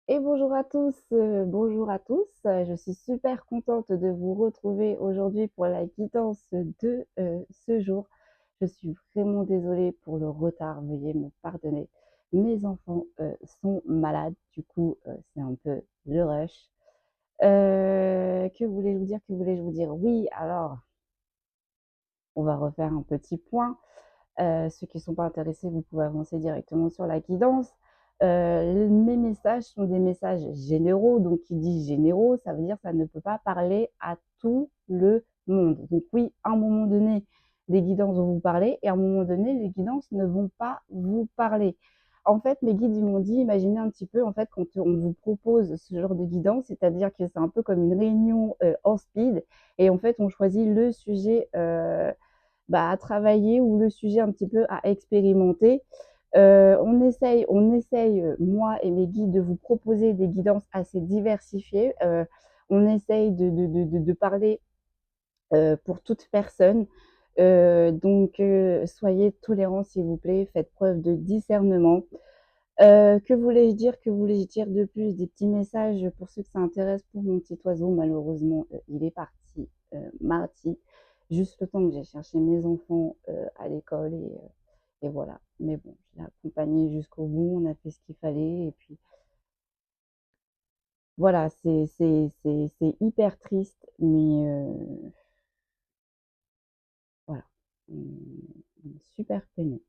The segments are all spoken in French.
Et bonjour à tous, bonjour à tous. Je suis super contente de vous retrouver aujourd'hui pour la guidance de ce jour. Je suis vraiment désolée pour le retard, veuillez me pardonner. Mes enfants sont malades, du coup c'est un peu le rush. Que voulais-je vous dire? Que voulais-je vous dire? Oui, alors on va refaire un petit point. Ceux qui ne sont pas intéressés, vous pouvez avancer directement sur la guidance. Mes messages sont des messages généraux. Donc, qui dit généraux, ça veut dire que ça ne peut pas parler à tout le monde. Donc, oui, à un moment donné, les guidances vont vous parler et à un moment donné, les guidances ne vont pas vous parler. En fait, mes guides, ils m'ont dit, imaginez un petit peu, en fait, quand on vous propose ce genre de guidance, c'est-à-dire que c'est un peu comme une réunion en speed et en fait, on choisit le sujet à travailler ou le sujet un petit peu à expérimenter. On essaye, moi et mes guides, de vous proposer des guidances assez diversifiées. On essaye de parler pour toute personne. Donc, soyez tolérants, s'il vous plaît. Faites preuve de discernement. Que voulais-je dire? Que voulais-je dire de plus? Des petits messages pour ceux que ça intéresse pour mon petit oiseau. Malheureusement, il est parti mardi. Juste le temps que j'ai cherché mes enfants à l'école et voilà. Mais bon, je l'ai accompagné jusqu'au bout. On a fait ce qu'il fallait. Et puis voilà, c'est hyper triste. Mais voilà, on est super peiné.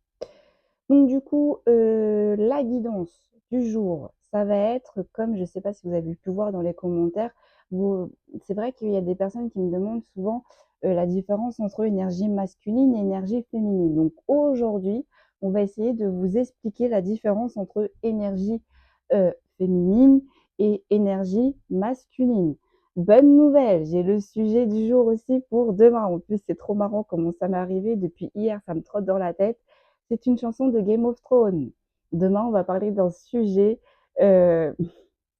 Donc du coup, la guidance du jour, ça va être comme je ne sais pas si vous avez pu voir dans les commentaires, vous c'est vrai qu'il y a des personnes qui me demandent souvent, la différence entre énergie masculine et énergie féminine. Donc aujourd'hui, on va essayer de vous expliquer la différence entre énergie, féminine et énergie masculine. Bonne nouvelle, j'ai le sujet du jour aussi pour demain. En plus, c'est trop marrant comment ça m'est arrivé depuis hier, ça me trotte dans la tête. C'est une chanson de Game of Thrones. Demain, on va parler d'un sujet, c'est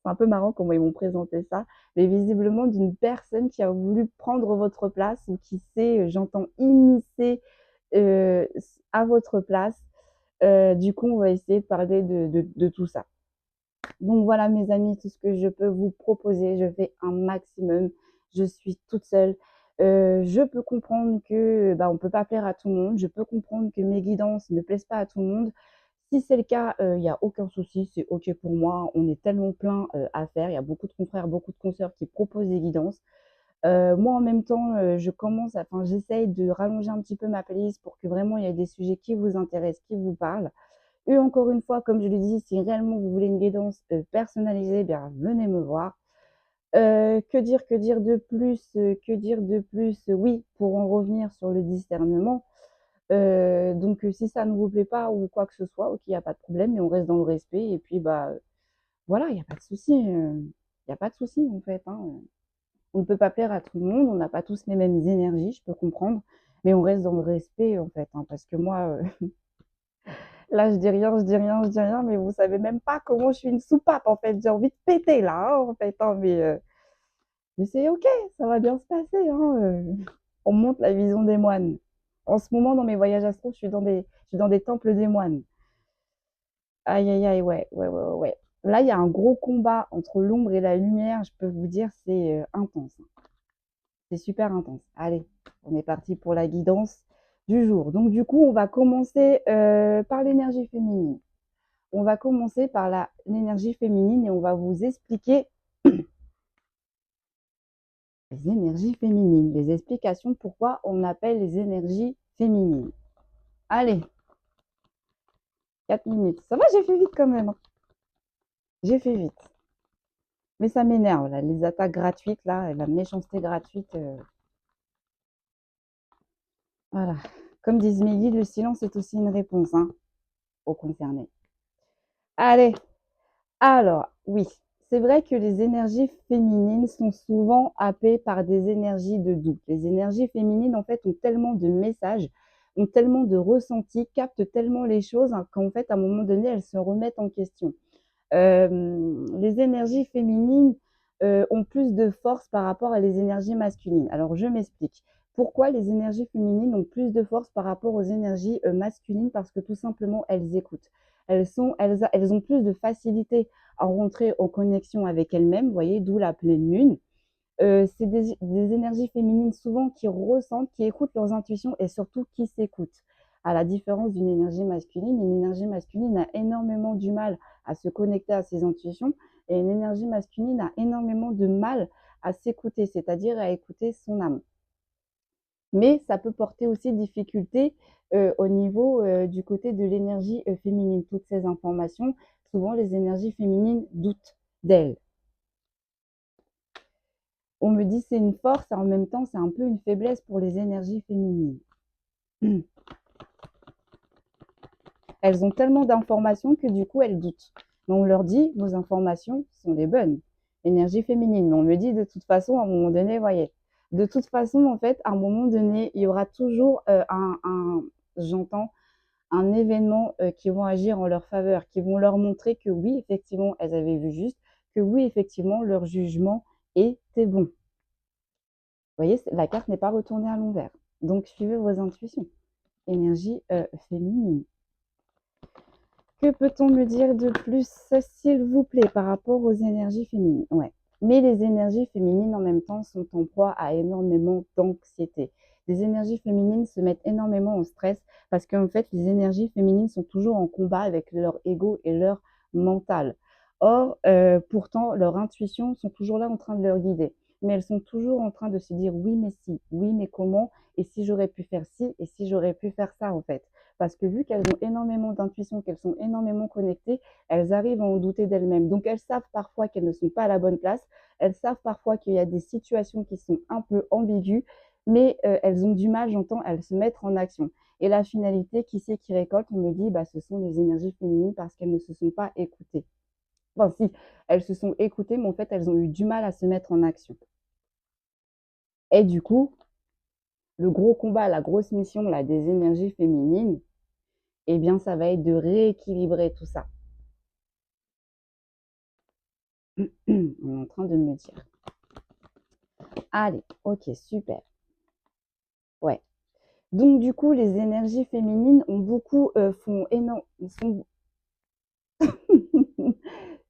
un peu marrant comment ils m'ont présenté ça, mais visiblement d'une personne qui a voulu prendre votre place ou qui s'est, j'entends, immiscée à votre place. Du coup, on va essayer de parler de tout ça. Donc voilà, mes amis, tout ce que je peux vous proposer, je fais un maximum. Je suis toute seule. Je peux comprendre que on ne peut pas plaire à tout le monde. Je peux comprendre que mes guidances ne plaisent pas à tout le monde. Si c'est le cas, il n'y a aucun souci, c'est OK pour moi. On est tellement plein à faire. Il y a beaucoup de confrères, beaucoup de consoeurs qui proposent des guidances. Moi, en même temps, j'essaye de rallonger un petit peu ma playlist pour que vraiment il y ait des sujets qui vous intéressent, qui vous parlent. Et encore une fois, comme je le dis, si réellement vous voulez une guidance personnalisée, bien, venez me voir. Que dire de plus? Que dire de plus? Oui, pour en revenir sur le discernement. Donc, si ça ne vous plaît pas ou quoi que ce soit, ok, il n'y a pas de problème, mais on reste dans le respect. Et puis, voilà, il n'y a pas de souci. Il n'y a pas de souci, en fait, hein. On ne peut pas plaire à tout le monde, on n'a pas tous les mêmes énergies, je peux comprendre, mais on reste dans le respect, en fait, hein, parce que moi, là, je dis rien, je dis rien, je dis rien, mais vous savez même pas comment je suis une soupape, en fait. J'ai envie de péter, là, hein, en fait, hein, mais c'est OK, ça va bien se passer, hein. On monte la vision des moines. En ce moment, dans mes voyages astro, je suis dans des temples des moines. Aïe, aïe, aïe, ouais, ouais, ouais, ouais, ouais. Là, il y a un gros combat entre l'ombre et la lumière, je peux vous dire, c'est intense, hein. C'est super intense. Allez, on est parti pour la guidance du jour. Donc, du coup, on va commencer par l'énergie féminine. On va commencer par l'énergie féminine et on va vous expliquer les énergies féminines, les explications pourquoi on appelle les énergies féminines. Allez, 4 minutes. Ça va, j'ai fait vite quand même, hein. J'ai fait vite. Mais ça m'énerve, là, les attaques gratuites, là, la méchanceté gratuite. Voilà. Comme disent mes guides, le silence est aussi une réponse, hein, aux concernés. Allez, alors, oui, c'est vrai que les énergies féminines sont souvent happées par des énergies de doute. Les énergies féminines, en fait, ont tellement de messages, ont tellement de ressentis, captent tellement les choses, hein, qu'en fait, à un moment donné, elles se remettent en question. Les énergies féminines ont plus de force par rapport à les énergies masculines. Alors, je m'explique. Pourquoi les énergies féminines ont plus de force par rapport aux énergies masculines? Parce que tout simplement, elles écoutent. elles ont plus de facilité à rentrer en connexion avec elles-mêmes, vous voyez, d'où la pleine lune. C'est des énergies féminines souvent qui ressentent, qui écoutent leurs intuitions et surtout qui s'écoutent. À la différence d'une énergie masculine, une énergie masculine a énormément du mal à se connecter à ses intuitions et une énergie masculine a énormément de mal à s'écouter, c'est-à-dire à écouter son âme. Mais ça peut porter aussi difficulté au niveau du côté de l'énergie féminine. Toutes ces informations, souvent les énergies féminines doutent d'elles. On me dit c'est une force, et en même temps c'est un peu une faiblesse pour les énergies féminines. Elles ont tellement d'informations que du coup elles doutent. Mais on leur dit vos informations sont les bonnes. Énergie féminine. Mais on me dit de toute façon à un moment donné, voyez, de toute façon en fait à un moment donné il y aura toujours j'entends un événement qui vont agir en leur faveur, qui vont leur montrer que oui effectivement elles avaient vu juste, que oui effectivement leur jugement était bon. Vous voyez, la carte n'est pas retournée à l'envers. Donc, suivez vos intuitions. Énergie féminine. Que peut-on me dire de plus, s'il vous plaît, par rapport aux énergies féminines? Ouais. Mais les énergies féminines, en même temps, sont en proie à énormément d'anxiété. Les énergies féminines se mettent énormément en stress parce qu'en fait, les énergies féminines sont toujours en combat avec leur ego et leur mental. Or, pourtant, leurs intuitions sont toujours là en train de leur guider. Mais elles sont toujours en train de se dire oui, mais si, oui, mais comment, et si j'aurais pu faire ci, et si j'aurais pu faire ça, en fait. Parce que vu qu'elles ont énormément d'intuition, qu'elles sont énormément connectées, elles arrivent à en douter d'elles-mêmes. Donc elles savent parfois qu'elles ne sont pas à la bonne place, elles savent parfois qu'il y a des situations qui sont un peu ambiguës, mais elles ont du mal, j'entends, à se mettre en action. Et la finalité, qui c'est qui récolte? On me dit, bah, ce sont les énergies féminines parce qu'elles ne se sont pas écoutées. Enfin si, elles se sont écoutées, mais en fait, elles ont eu du mal à se mettre en action. Et du coup, le gros combat, la grosse mission là, des énergies féminines, eh bien, ça va être de rééquilibrer tout ça. On est en train de me dire. Allez, ok, super. Ouais. Donc, du coup, les énergies féminines ont beaucoup, font énorme,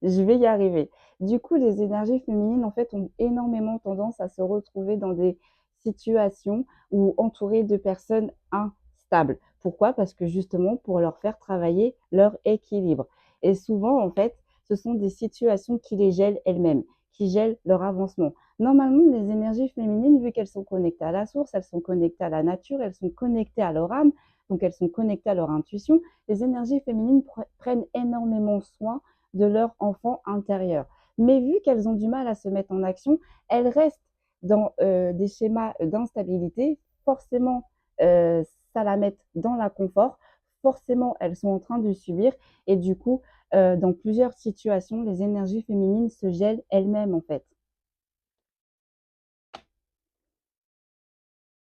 je vais y arriver. Du coup, les énergies féminines, en fait, ont énormément tendance à se retrouver dans des situations ou entourées de personnes instables. Pourquoi? Parce que justement, pour leur faire travailler leur équilibre. Et souvent, en fait, ce sont des situations qui les gèlent elles-mêmes, qui gèlent leur avancement. Normalement, les énergies féminines, vu qu'elles sont connectées à la source, elles sont connectées à la nature, elles sont connectées à leur âme, donc elles sont connectées à leur intuition, les énergies féminines prennent énormément soin de leur enfant intérieur. Mais vu qu'elles ont du mal à se mettre en action, elles restent dans des schémas d'instabilité. Forcément, euh, ça la met dans l'inconfort. Forcément, elles sont en train de subir. Et du coup, dans plusieurs situations, les énergies féminines se gèlent elles-mêmes, en fait.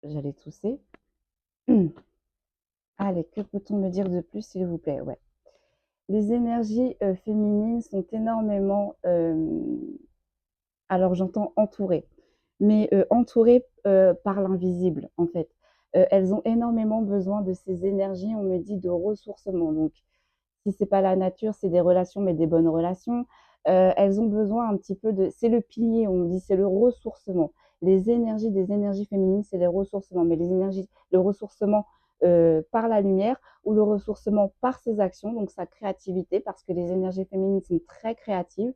J'allais tousser. Allez, que peut-on me dire de plus, s'il vous plaît? Ouais. Les énergies féminines sont énormément, alors j'entends entourées, mais entourées par l'invisible en fait. Elles ont énormément besoin de ces énergies, on me dit, de ressourcement. Donc, si c'est pas la nature, c'est des relations, mais des bonnes relations. Elles ont besoin un petit peu de, c'est le pilier, on me dit, c'est le ressourcement. Les énergies des énergies féminines, c'est les ressourcements, mais les énergies, le ressourcement par la lumière ou le ressourcement par ses actions, donc sa créativité, parce que les énergies féminines sont très créatives,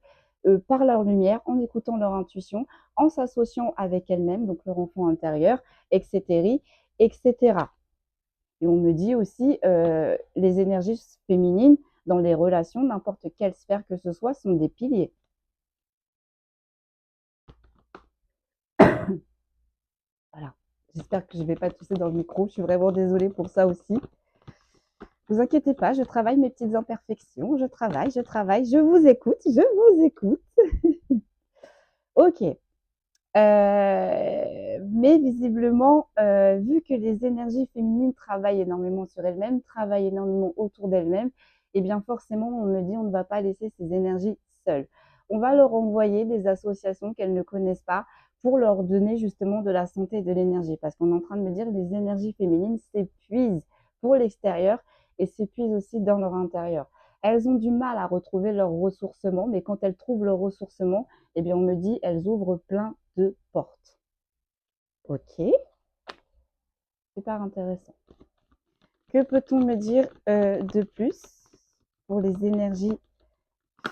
par leur lumière, en écoutant leur intuition, en s'associant avec elles-mêmes, donc leur enfant intérieur, etc., etc. Et on me dit aussi, les énergies féminines dans les relations, n'importe quelle sphère que ce soit, sont des piliers. Voilà. J'espère que je ne vais pas tousser dans le micro. Je suis vraiment désolée pour ça aussi. Ne vous inquiétez pas, je travaille mes petites imperfections. Je travaille. Je vous écoute, je vous écoute. Ok. Mais visiblement, vu que les énergies féminines travaillent énormément sur elles-mêmes, travaillent énormément autour d'elles-mêmes, et bien forcément, on me dit on ne va pas laisser ces énergies seules. On va leur envoyer des associations qu'elles ne connaissent pas pour leur donner justement de la santé et de l'énergie. Parce qu'on est en train de me dire les énergies féminines s'épuisent pour l'extérieur et s'épuisent aussi dans leur intérieur. Elles ont du mal à retrouver leur ressourcement, mais quand elles trouvent leur ressourcement, eh bien, on me dit, elles ouvrent plein de portes. Ok, super intéressant. Que peut-on me dire de plus pour les énergies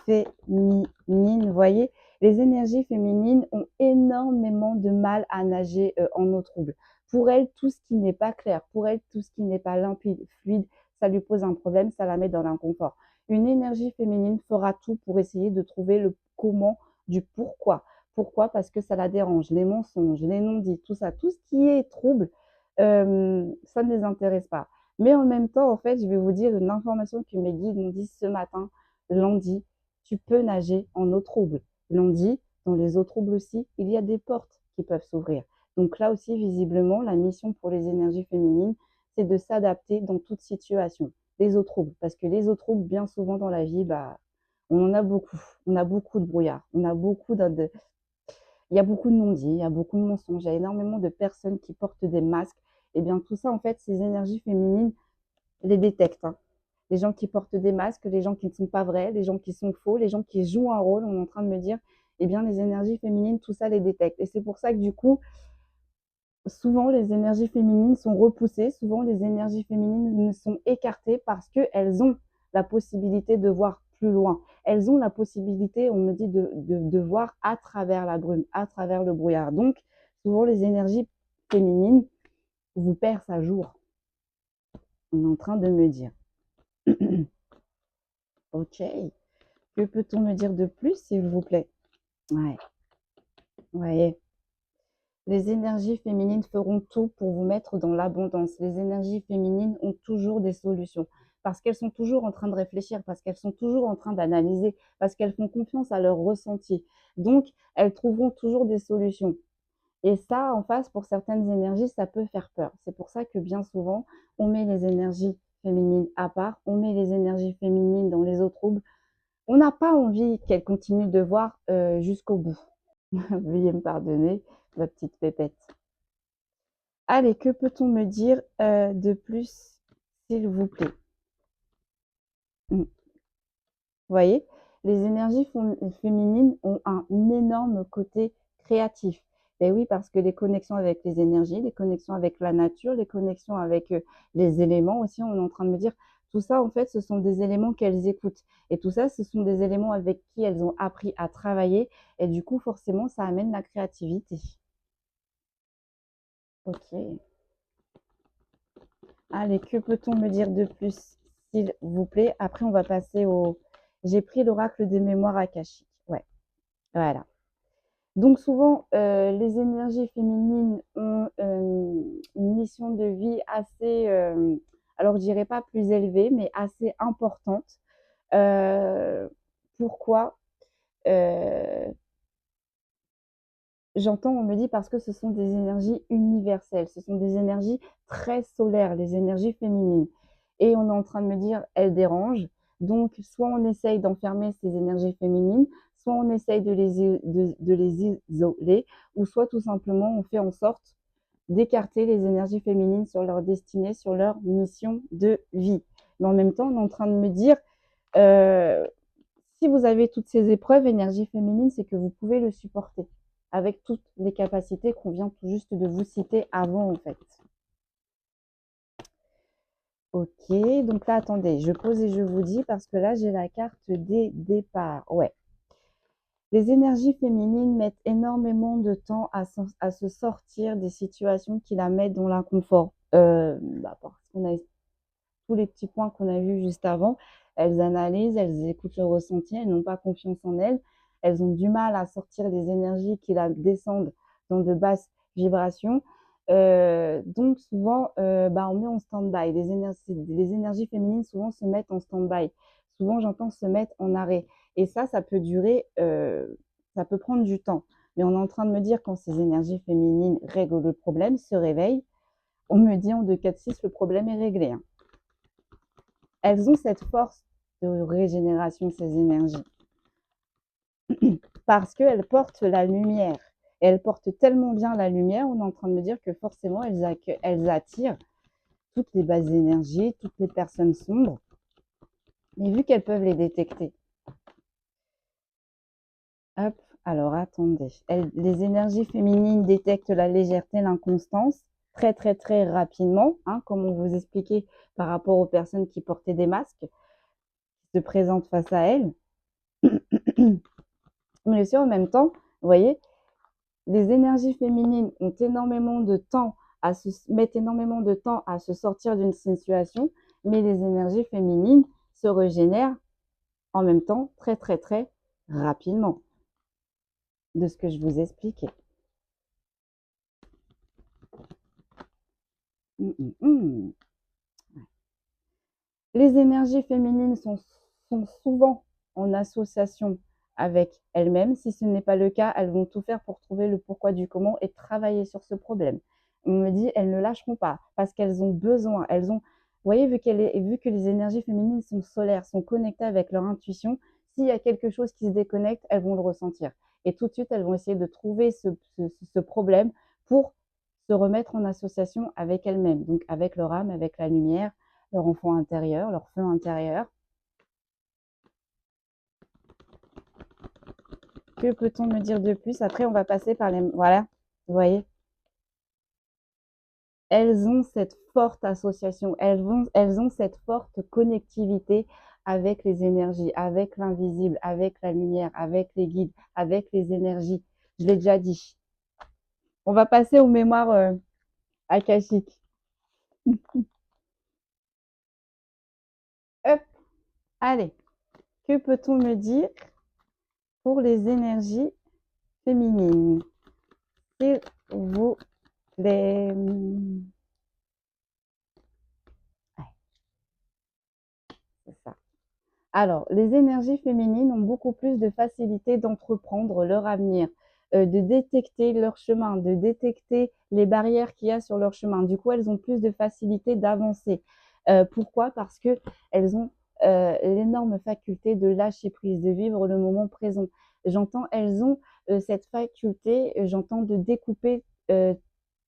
féminines? Vous voyez, les énergies féminines ont énormément de mal à nager en eau trouble. Pour elles, tout ce qui n'est pas clair, pour elles, tout ce qui n'est pas limpide, fluide, ça lui pose un problème, ça la met dans l'inconfort. Une énergie féminine fera tout pour essayer de trouver le comment du pourquoi. Pourquoi? Parce que ça la dérange. Les mensonges, les non-dits, tout ça, tout ce qui est trouble, ça ne les intéresse pas. Mais en même temps, en fait, je vais vous dire une information que mes guides m'ont dit ce matin, lundi, tu peux nager en eau trouble. Lundi, dans les eaux troubles aussi, il y a des portes qui peuvent s'ouvrir. Donc là aussi, visiblement, la mission pour les énergies féminines, c'est de s'adapter dans toute situation. Les eaux troubles, parce que les eaux troubles, bien souvent dans la vie, bah, on en a beaucoup. On a beaucoup de brouillard, on a beaucoup il y a beaucoup de non-dits, il y a beaucoup de mensonges, il y a énormément de personnes qui portent des masques. Et bien tout ça, en fait, ces énergies féminines les détectent, hein. Les gens qui portent des masques, les gens qui ne sont pas vrais, les gens qui sont faux, les gens qui jouent un rôle, on est en train de me dire, eh bien les énergies féminines, tout ça les détecte. Et c'est pour ça que du coup, souvent les énergies féminines sont repoussées, souvent les énergies féminines sont écartées parce qu'elles ont la possibilité de voir plus loin. Elles ont la possibilité, on me dit, de voir à travers la brume, à travers le brouillard. Donc, souvent les énergies féminines vous percent à jour. On est en train de me dire. Ok. Que peut-on me dire de plus, s'il vous plaît? Ouais, voyez. Les énergies féminines feront tout pour vous mettre dans l'abondance. Les énergies féminines ont toujours des solutions parce qu'elles sont toujours en train de réfléchir, parce qu'elles sont toujours en train d'analyser, parce qu'elles font confiance à leur ressenti. Donc, elles trouveront toujours des solutions. Et ça, en face, pour certaines énergies, ça peut faire peur. C'est pour ça que bien souvent, on met les énergies féminines à part, on met les énergies féminines dans les eaux troubles. On n'a pas envie qu'elles continuent de voir jusqu'au bout. Veuillez me pardonner, ma petite pépette. Allez, que peut-on me dire de plus, s'il vous plaît? Vous voyez, les énergies féminines ont un énorme côté créatif. Ben oui, parce que les connexions avec les énergies, les connexions avec la nature, les connexions avec les éléments aussi, on est en train de me dire, tout ça, en fait, ce sont des éléments qu'elles écoutent. Et tout ça, ce sont des éléments avec qui elles ont appris à travailler. Et du coup, forcément, ça amène la créativité. Ok. Allez, que peut-on me dire de plus, s'il vous plaît? Après, on va passer au... J'ai pris l'oracle des mémoires akashiques. Ouais, voilà. Donc souvent, les énergies féminines ont une mission de vie assez, alors je dirais pas plus élevée, mais assez importante. Pourquoi? Euh, J'entends, on me dit parce que ce sont des énergies universelles, ce sont des énergies très solaires, les énergies féminines. Et on est en train de me dire, elles dérangent. Donc, soit on essaye d'enfermer ces énergies féminines, soit on essaye de les isoler, ou soit tout simplement on fait en sorte d'écarter les énergies féminines sur leur destinée, sur leur mission de vie. Mais en même temps, on est en train de me dire, euh, si vous avez toutes ces épreuves, énergie féminine, c'est que vous pouvez le supporter avec toutes les capacités qu'on vient tout juste de vous citer avant, en fait. Ok, donc là, attendez, je pose et je vous dis parce que là, j'ai la carte des départs. Ouais. Les énergies féminines mettent énormément de temps à se sortir des situations qui la mettent dans l'inconfort. Parce qu'on a tous les petits points qu'on a vus juste avant. Elles analysent, elles écoutent le ressenti, elles n'ont pas confiance en elles. Elles ont du mal à sortir des énergies qui la descendent dans de basses vibrations. Donc souvent, on met en stand-by. Les énergies féminines souvent se mettent en stand-by. Souvent, j'entends se mettre en arrêt. Et ça peut durer, ça peut prendre du temps. Mais on est en train de me dire quand ces énergies féminines règlent le problème, se réveillent, on me dit en 2, 4, 6, le problème est réglé, hein. Elles ont cette force de régénération, ces énergies, parce qu'elles portent la lumière. Et elles portent tellement bien la lumière, on est en train de me dire que forcément, elles attirent toutes les basses énergies, toutes les personnes sombres. Mais vu qu'elles peuvent les détecter, hop, alors attendez. Les énergies féminines détectent la légèreté, l'inconstance très très très rapidement, hein, comme on vous expliquait par rapport aux personnes qui portaient des masques, qui se présentent face à elles. Mais aussi en même temps, vous voyez, les énergies féminines ont énormément de temps mettent énormément de temps à se sortir d'une situation, mais les énergies féminines se régénèrent en même temps très très très rapidement de ce que je vous expliquais. Les énergies féminines sont souvent en association avec elles-mêmes. Si ce n'est pas le cas, elles vont tout faire pour trouver le pourquoi du comment et travailler sur ce problème. On me dit, elles ne lâcheront pas parce qu'elles ont besoin. Vous voyez, vu que les énergies féminines sont solaires, sont connectées avec leur intuition, s'il y a quelque chose qui se déconnecte, elles vont le ressentir. Et tout de suite, elles vont essayer de trouver ce problème pour se remettre en association avec elles-mêmes, donc avec leur âme, avec la lumière, leur enfant intérieur, leur feu intérieur. Que peut-on me dire de plus? Après, on va passer par les... Voilà, vous voyez. Elles ont cette forte association, elles ont cette forte connectivité avec les énergies, avec l'invisible, avec la lumière, avec les guides, avec les énergies. Je l'ai déjà dit. On va passer aux mémoires akashiques. Hop, allez. Que peut-on me dire pour les énergies féminines, s'il vous plaît? Ouais, c'est ça. Alors, les énergies féminines ont beaucoup plus de facilité d'entreprendre leur avenir, de détecter leur chemin, de détecter les barrières qu'il y a sur leur chemin. Du coup, elles ont plus de facilité d'avancer. Pourquoi? Parce qu'elles ont l'énorme faculté de lâcher prise, de vivre le moment présent. J'entends, elles ont cette faculté, j'entends, de découper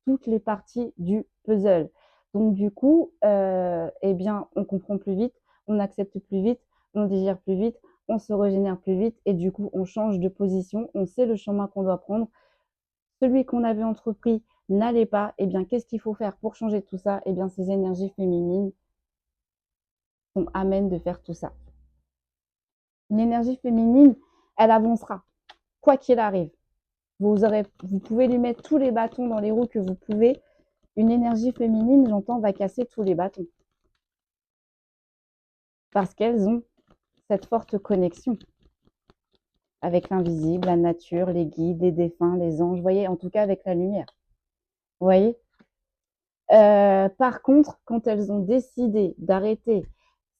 toutes les parties du puzzle. Donc, du coup, eh bien, on comprend plus vite, on accepte plus vite, on digère plus vite, on se régénère plus vite et du coup, on change de position, on sait le chemin qu'on doit prendre. Celui qu'on avait entrepris n'allait pas, eh bien, qu'est-ce qu'il faut faire pour changer tout ça? Eh bien, ces énergies féminines sont amènes de faire tout ça. Une énergie féminine, elle avancera, quoi qu'il arrive. Vous pouvez lui mettre tous les bâtons dans les roues que vous pouvez. Une énergie féminine, j'entends, va casser tous les bâtons. Parce qu'elles ont cette forte connexion avec l'invisible, la nature, les guides, les défunts, les anges, vous voyez, en tout cas avec la lumière. Vous voyez. Par contre, quand elles ont décidé d'arrêter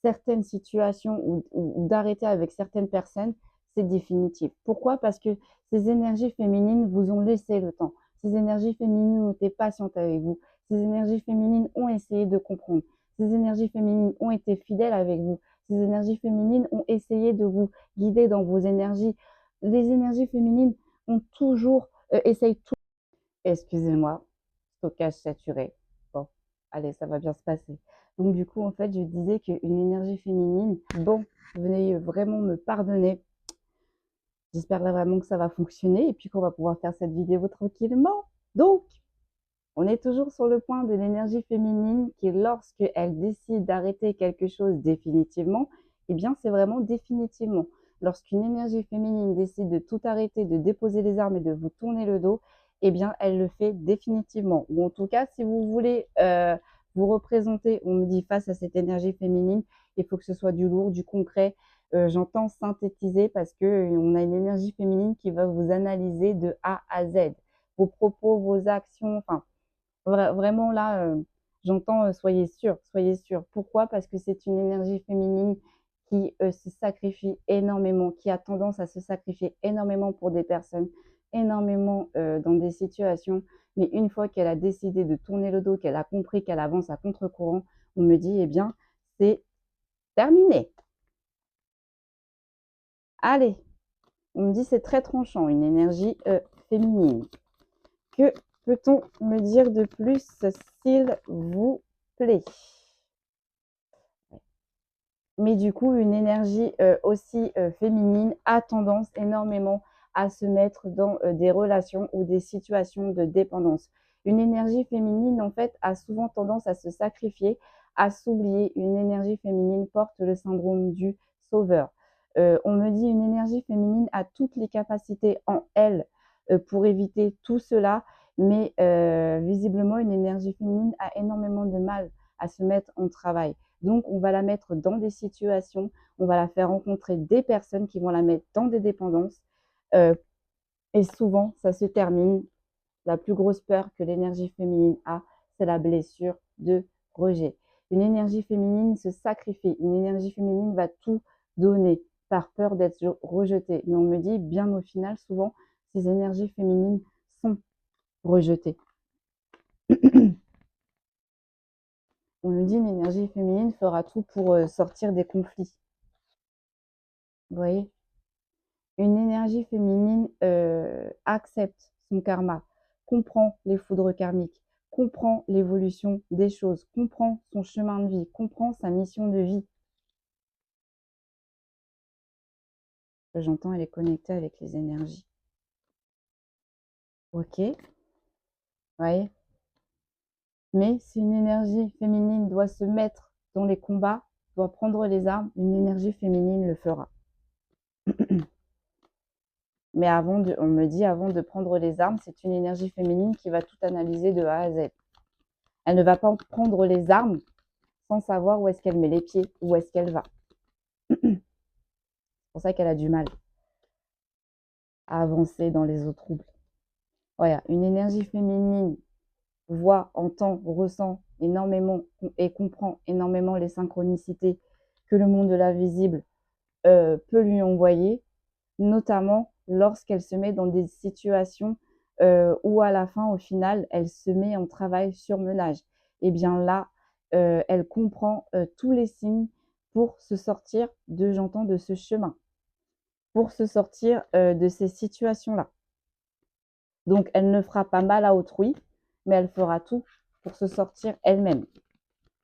certaines situations ou d'arrêter avec certaines personnes, c'est définitif. Pourquoi? Parce que ces énergies féminines vous ont laissé le temps. Ces énergies féminines ont été patientes avec vous. Ces énergies féminines ont essayé de comprendre. Ces énergies féminines ont été fidèles avec vous. Ces énergies féminines ont essayé de vous guider dans vos énergies. Les énergies féminines ont toujours essayé tout. Excusez-moi, stockage saturé. Bon, allez, ça va bien se passer. Donc du coup, en fait, je disais qu'une énergie féminine, bon, venez vraiment me pardonner. J'espère là vraiment que ça va fonctionner et puis qu'on va pouvoir faire cette vidéo tranquillement. Donc, on est toujours sur le point de l'énergie féminine qui, lorsqu'elle décide d'arrêter quelque chose définitivement, eh bien, c'est vraiment définitivement. Lorsqu'une énergie féminine décide de tout arrêter, de déposer les armes et de vous tourner le dos, eh bien, elle le fait définitivement. Ou en tout cas, si vous voulez vous représenter, on me dit, face à cette énergie féminine, il faut que ce soit du lourd, du concret. J'entends synthétiser parce qu'on a une énergie féminine qui va vous analyser de A à Z. Vos propos, vos actions, enfin, vraiment là, j'entends soyez sûr, soyez sûr. Pourquoi? Parce que c'est une énergie féminine qui se sacrifie énormément, qui a tendance à se sacrifier énormément pour des personnes, énormément dans des situations. Mais une fois qu'elle a décidé de tourner le dos, qu'elle a compris qu'elle avance à contre-courant, on me dit, eh bien, c'est terminé. Allez, on me dit c'est très tranchant, une énergie féminine. Que peut-on me dire de plus, s'il vous plaît? Mais du coup, une énergie aussi féminine a tendance énormément à se mettre dans des relations ou des situations de dépendance. Une énergie féminine, en fait, a souvent tendance à se sacrifier, à s'oublier. Une énergie féminine porte le syndrome du sauveur. On me dit une énergie féminine a toutes les capacités en elle pour éviter tout cela, mais visiblement, une énergie féminine a énormément de mal à se mettre en travail. Donc, on va la mettre dans des situations, on va la faire rencontrer des personnes qui vont la mettre dans des dépendances. Et souvent, ça se termine. La plus grosse peur que l'énergie féminine a, c'est la blessure de rejet. Une énergie féminine se sacrifie. Une énergie féminine va tout donner par peur d'être rejetée. Mais on me dit, bien au final, souvent, ces énergies féminines sont rejetées. On me dit, une énergie féminine fera tout pour sortir des conflits. Vous voyez? Une énergie féminine accepte son karma, comprend les foudres karmiques, comprend l'évolution des choses, comprend son chemin de vie, comprend sa mission de vie. J'entends, elle est connectée avec les énergies. Ok, vous voyez. Mais si une énergie féminine doit se mettre dans les combats, doit prendre les armes, une énergie féminine le fera. Mais on me dit, avant de prendre les armes, c'est une énergie féminine qui va tout analyser de A à Z. Elle ne va pas prendre les armes sans savoir où est-ce qu'elle met les pieds, où est-ce qu'elle va. C'est pour ça qu'elle a du mal à avancer dans les eaux troubles. Voilà, une énergie féminine voit, entend, ressent énormément et comprend énormément les synchronicités que le monde de l'invisible peut lui envoyer, notamment lorsqu'elle se met dans des situations où à la fin, au final, elle se met en travail surmenage. Et bien là, elle comprend tous les signes pour se sortir de ce chemin, pour se sortir de ces situations-là. Donc, elle ne fera pas mal à autrui, mais elle fera tout pour se sortir elle-même.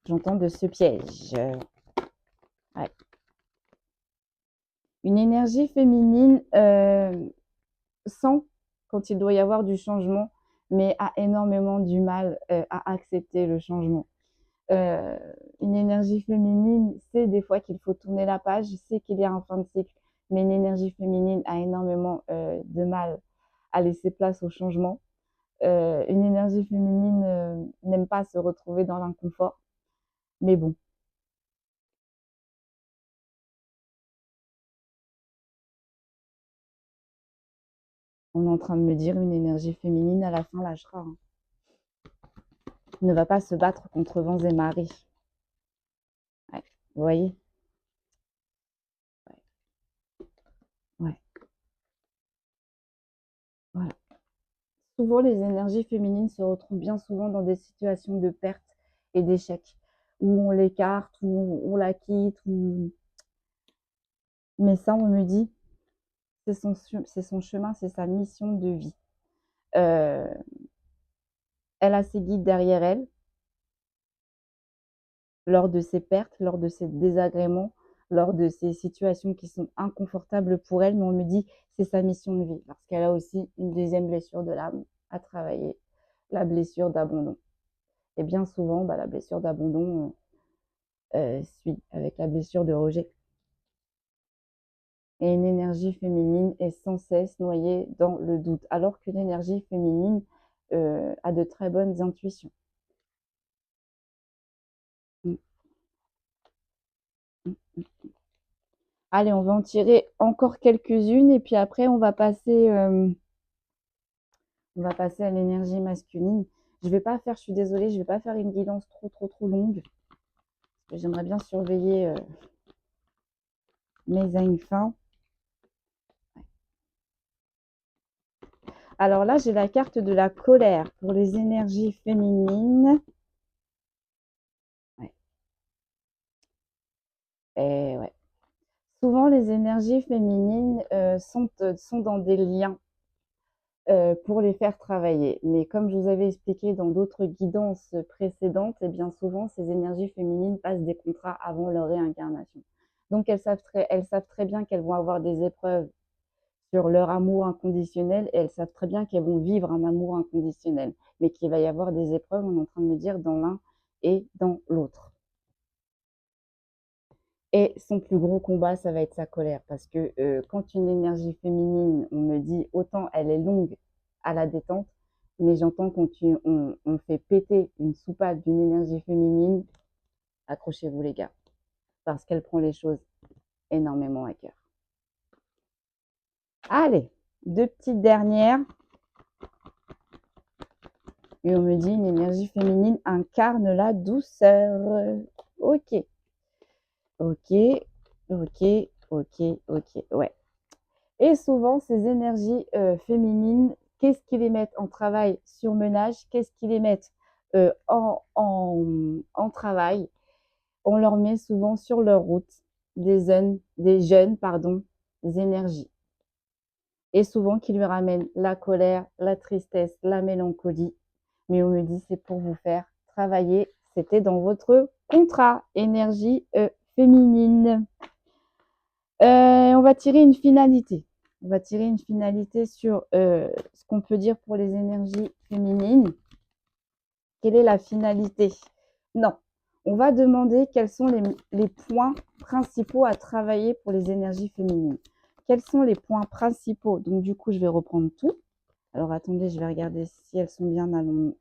J'entends de ce piège. Ouais. Une énergie féminine sent quand il doit y avoir du changement, mais a énormément du mal à accepter le changement. Une énergie féminine sait des fois qu'il faut tourner la page, sait qu'il y a un fin de cycle, mais une énergie féminine a énormément de mal à laisser place au changement. Une énergie féminine n'aime pas se retrouver dans l'inconfort, mais bon. On est en train de me dire une énergie féminine à la fin lâchera. Hein. Ne va pas se battre contre vents et marées. Ouais. Vous voyez? Ouais. Ouais. Voilà. Souvent, les énergies féminines se retrouvent bien souvent dans des situations de perte et d'échec, où on l'écarte, où on la quitte, où... Mais ça, on me dit, c'est son chemin, c'est sa mission de vie. Euh, elle a ses guides derrière elle, lors de ses pertes, lors de ses désagréments, lors de ces situations qui sont inconfortables pour elle, mais on me dit c'est sa mission de vie, parce qu'elle a aussi une deuxième blessure de l'âme à travailler, la blessure d'abandon. Et bien souvent, la blessure d'abandon suit avec la blessure de rejet. Et une énergie féminine est sans cesse noyée dans le doute, alors qu'une énergie féminine a de très bonnes intuitions. Mm, mm, mm. Allez, on va en tirer encore quelques-unes et puis après, on va passer à l'énergie masculine. Je vais pas faire, je suis désolée, je vais pas faire une guidance trop longue. J'aimerais bien surveiller mes fins. Alors là, j'ai la carte de la colère pour les énergies féminines. Ouais. Et ouais. Souvent, les énergies féminines sont dans des liens pour les faire travailler. Mais comme je vous avais expliqué dans d'autres guidances précédentes, et bien souvent, ces énergies féminines passent des contrats avant leur réincarnation. Donc elles savent très bien qu'elles vont avoir des épreuves sur leur amour inconditionnel et elles savent très bien qu'elles vont vivre un amour inconditionnel, mais qu'il va y avoir des épreuves, on est en train de me dire, dans l'un et dans l'autre. Et son plus gros combat, ça va être sa colère, parce que quand une énergie féminine, on me dit, autant elle est longue à la détente, mais j'entends quand on fait péter une soupape d'une énergie féminine, accrochez-vous les gars, parce qu'elle prend les choses énormément à cœur. Allez, deux petites dernières. Et on me dit une énergie féminine incarne la douceur. Ok, ok, ok, ok, ok, ouais. Et souvent, ces énergies féminines, qu'est-ce qui les met en travail sur ménage? Qu'est-ce qui les met en travail? On leur met souvent sur leur route des jeunes énergies. Et souvent qui lui ramènent la colère, la tristesse, la mélancolie. Mais on me dit c'est pour vous faire travailler. C'était dans votre contrat énergie féminine. On va tirer une finalité. On va tirer une finalité sur ce qu'on peut dire pour les énergies féminines. Quelle est la finalité? Non. On va demander quels sont les points principaux à travailler pour les énergies féminines. Quels sont les points principaux? Donc, du coup, je vais reprendre tout. Alors, attendez, je vais regarder si elles sont bien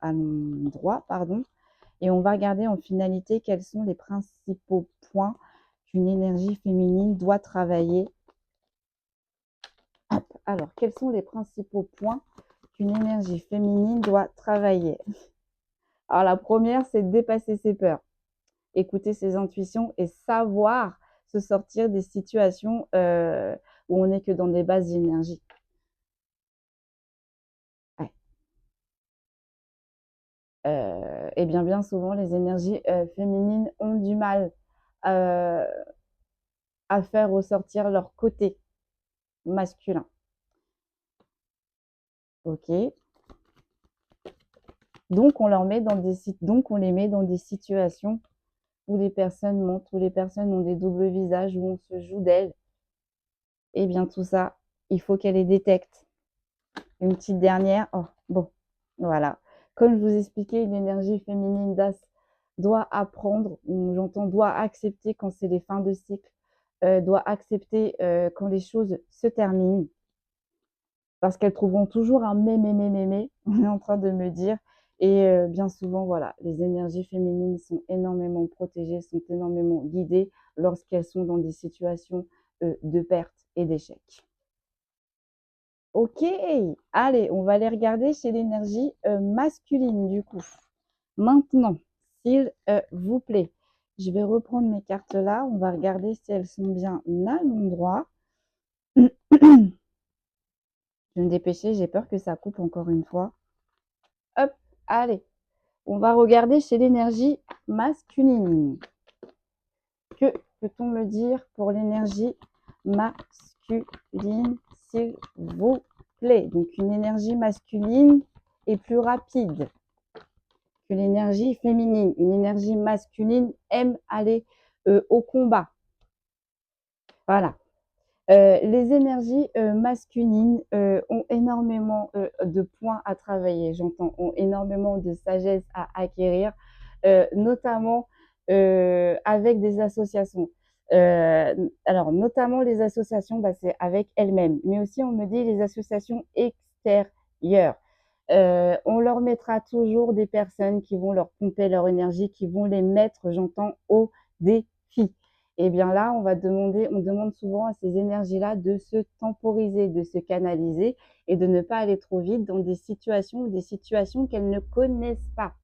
à l'endroit, pardon. Et on va regarder en finalité quels sont les principaux points qu'une énergie féminine doit travailler. Hop. Alors, quels sont les principaux points qu'une énergie féminine doit travailler? Alors, la première, c'est dépasser ses peurs, écouter ses intuitions et savoir se sortir des situations où on n'est que dans des bases d'énergie. Ouais. Et bien souvent, les énergies féminines ont du mal à faire ressortir leur côté masculin. Ok. Donc on les met dans des situations où les personnes mentent, où les personnes ont des doubles visages, où on se joue d'elles. Et bien tout ça, il faut qu'elle les détecte. Une petite dernière. Oh, bon, voilà. Comme je vous expliquais, une énergie féminine d'as doit apprendre, j'entends doit accepter quand c'est les fins de cycle, doit accepter quand les choses se terminent. Parce qu'elles trouveront toujours un mais, on est en train de me dire. Et bien souvent, voilà, les énergies féminines sont énormément protégées, sont énormément guidées lorsqu'elles sont dans des situations de perte et d'échec. Ok, allez, on va aller regarder chez l'énergie masculine du coup. Maintenant, s'il vous plaît, je vais reprendre mes cartes là, on va regarder si elles sont bien à l'endroit. Je vais me dépêcher, j'ai peur que ça coupe encore une fois. Hop, allez, on va regarder chez l'énergie masculine. Que peut-on me dire pour l'énergie masculine, s'il vous plaît? Donc, une énergie masculine est plus rapide que l'énergie féminine. Une énergie masculine aime aller au combat. Voilà. Les énergies masculines ont énormément de points à travailler, j'entends, ont énormément de sagesse à acquérir, notamment avec des associations. Alors, notamment les associations, bah, c'est avec elles-mêmes, mais aussi on me dit les associations extérieures. On leur mettra toujours des personnes qui vont leur pomper leur énergie, qui vont les mettre, j'entends, au défi. Et bien là, on demande souvent à ces énergies-là de se temporiser, de se canaliser et de ne pas aller trop vite dans des situations qu'elles ne connaissent pas.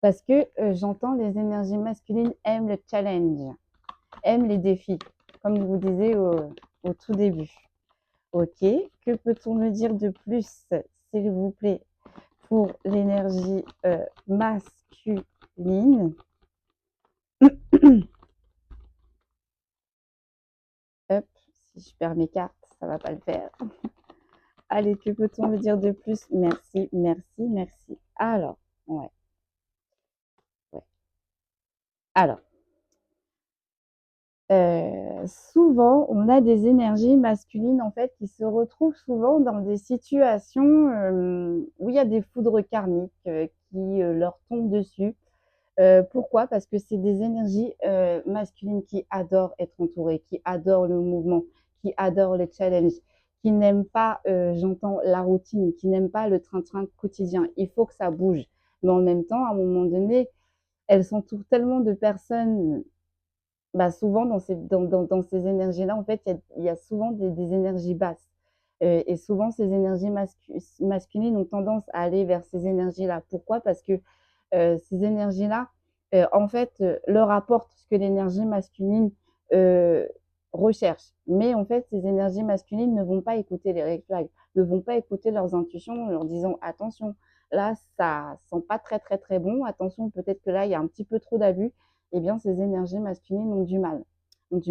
Parce que j'entends les énergies masculines aiment le challenge, aiment les défis, comme je vous disais au tout début. Ok, que peut-on me dire de plus, s'il vous plaît, pour l'énergie masculine? Hop, si je perds mes cartes, ça va pas le faire. Allez, que peut-on me dire de plus? Merci, merci, merci. Alors, ouais. Alors, Souvent, on a des énergies masculines, en fait, qui se retrouvent souvent dans des situations, où il y a des foudres karmiques, qui, leur tombent dessus. Pourquoi? Parce que c'est des énergies, masculines qui adorent être entourées, qui adorent le mouvement, qui adorent le challenge, qui n'aiment pas, j'entends la routine, qui n'aiment pas le train-train quotidien. Il faut que ça bouge. Mais en même temps, à un moment donné, elles s'entourent tellement de personnes, bah, souvent dans ces énergies-là, en fait, il y a souvent des énergies basses, et souvent ces énergies masculines ont tendance à aller vers ces énergies-là. Pourquoi? Parce que, ces énergies-là, en fait, leur apportent ce que l'énergie masculine, heu, recherche. Mais en fait, ces énergies masculines ne vont pas écouter les red flags, ne vont pas écouter leurs intuitions en leur disant: «Attention, là, ça sent pas très, très, très bon. Attention, peut-être que là, il y a un petit peu trop d'abus». Eh bien, ces énergies masculines ont du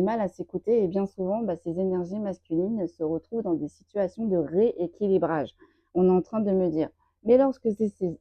mal à s'écouter et bien souvent, bah, ces énergies masculines se retrouvent dans des situations de rééquilibrage. On est en train de me dire, mais lorsque ces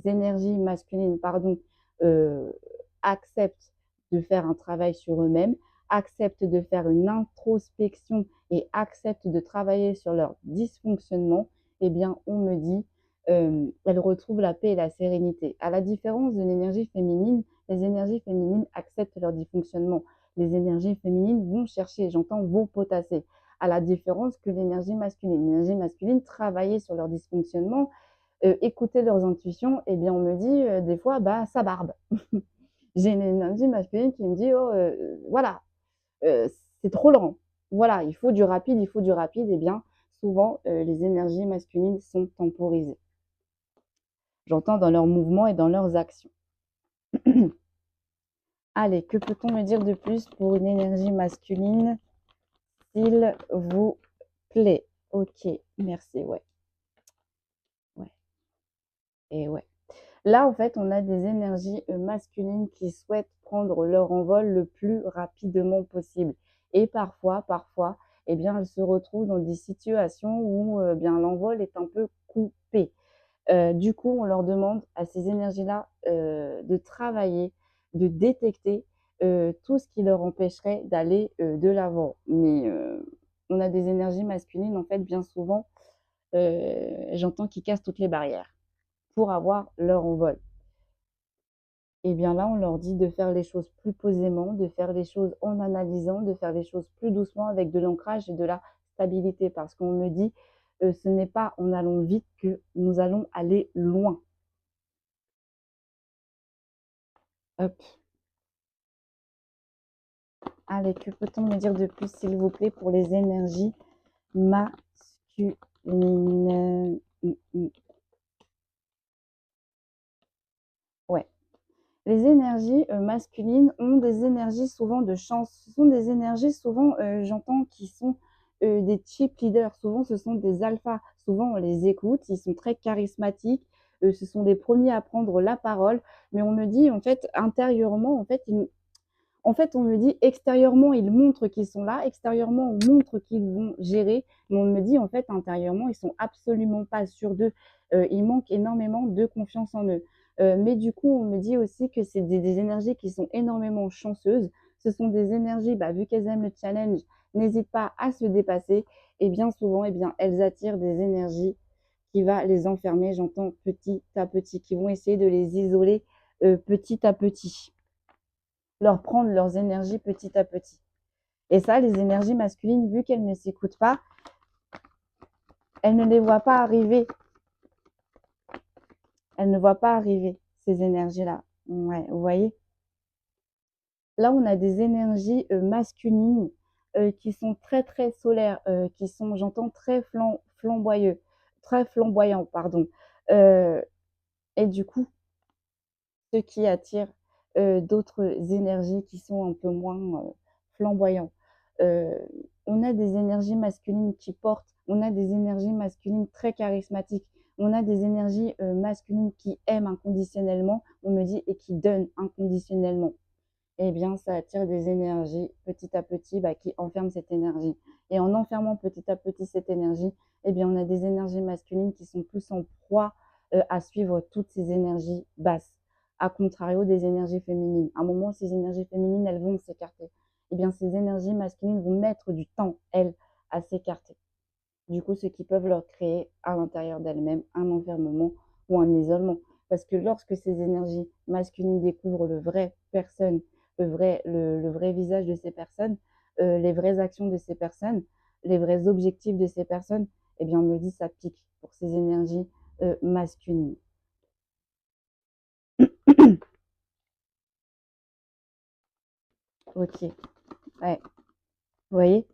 énergies masculines, pardon, heu, acceptent de faire un travail sur eux-mêmes, acceptent de faire une introspection et acceptent de travailler sur leur dysfonctionnement, eh bien, on me dit, elles retrouvent la paix et la sérénité. À la différence de l'énergie féminine, les énergies féminines acceptent leur dysfonctionnement. Les énergies féminines vont chercher, j'entends vont potasser, à la différence que l'énergie masculine. L'énergie masculine, travailler sur leur dysfonctionnement, écouter leurs intuitions, eh bien, on me dit, des fois, bah, ça barbe. J'ai une énergie masculine qui me dit: «Oh, voilà, heu, c'est trop lent. Voilà, il faut du rapide, il faut du rapide». Eh bien, souvent, les énergies masculines sont temporisées. J'entends dans leurs mouvements et dans leurs actions. Allez, que peut-on me dire de plus pour une énergie masculine, s'il vous plaît? OK, merci, ouais, ouais et ouais. Là, en fait, on a des énergies, masculines qui souhaitent prendre leur envol le plus rapidement possible et parfois, eh bien, elles se retrouvent dans des situations où, bien, l'envol est un peu coupé. Du coup, on leur demande à ces énergies-là, de travailler, de détecter, tout ce qui leur empêcherait d'aller, de l'avant. Mais, on a des énergies masculines, en fait, bien souvent, j'entends qu'ils cassent toutes les barrières pour avoir leur envol. Et bien là, on leur dit de faire les choses plus posément, de faire les choses en analysant, de faire les choses plus doucement avec de l'ancrage et de la stabilité. Parce qu'on me dit, ce n'est pas en allant vite que nous allons aller loin. Hop. Allez, que peut-on me dire de plus, s'il vous plaît, pour les énergies masculines? Ouais. Les énergies, masculines ont des énergies souvent de chance. Ce sont des énergies souvent, j'entends qui sont, des cheap leaders. Souvent, ce sont des alphas. Souvent, on les écoute, ils sont très charismatiques, ce sont les premiers à prendre la parole. Mais on me dit, en fait, intérieurement, en fait, on me dit extérieurement, ils montrent qu'ils sont là, extérieurement, on montre qu'ils vont gérer, mais on me dit en fait intérieurement, ils sont absolument pas sûrs d'eux. Il manque énormément de confiance en eux. Mais du coup, on me dit aussi que c'est des énergies qui sont énormément chanceuses. Ce sont des énergies, bah, vu qu'elles aiment le challenge, n'hésitent pas à se dépasser et bien souvent, eh bien, elles attirent des énergies qui va les enfermer, j'entends petit à petit, qui vont essayer de les isoler, petit à petit, leur prendre leurs énergies petit à petit. Et ça, les énergies masculines, vu qu'elles ne s'écoutent pas, elles ne les voient pas arriver. Elles ne voient pas arriver ces énergies-là. Ouais, vous voyez? Là, on a des énergies masculines qui sont très, très solaires, qui sont, j'entends, très flamboyeux, très flamboyants, pardon. Euh, et du coup, ce qui attire d'autres énergies qui sont un peu moins flamboyants. Euh, on a des énergies masculines qui portent, on a des énergies masculines très charismatiques, on a des énergies masculines qui aiment inconditionnellement, on me dit, et qui donnent inconditionnellement. Eh bien, ça attire des énergies petit à petit bah, qui enferment cette énergie. Et en enfermant petit à petit cette énergie, eh bien, on a des énergies masculines qui sont plus en proie à suivre toutes ces énergies basses, à contrario des énergies féminines. À un moment, ces énergies féminines, elles vont s'écarter. Eh bien, ces énergies masculines vont mettre du temps, elles, à s'écarter. Du coup, ce qui peuvent leur créer à l'intérieur d'elles-mêmes un enfermement ou un isolement. Parce que lorsque ces énergies masculines découvrent le vrai personne, le vrai visage de ces personnes, les vraies actions de ces personnes, les vrais objectifs de ces personnes, eh bien, on me dit ça pique pour ces énergies masculines. Ok, ouais, vous voyez,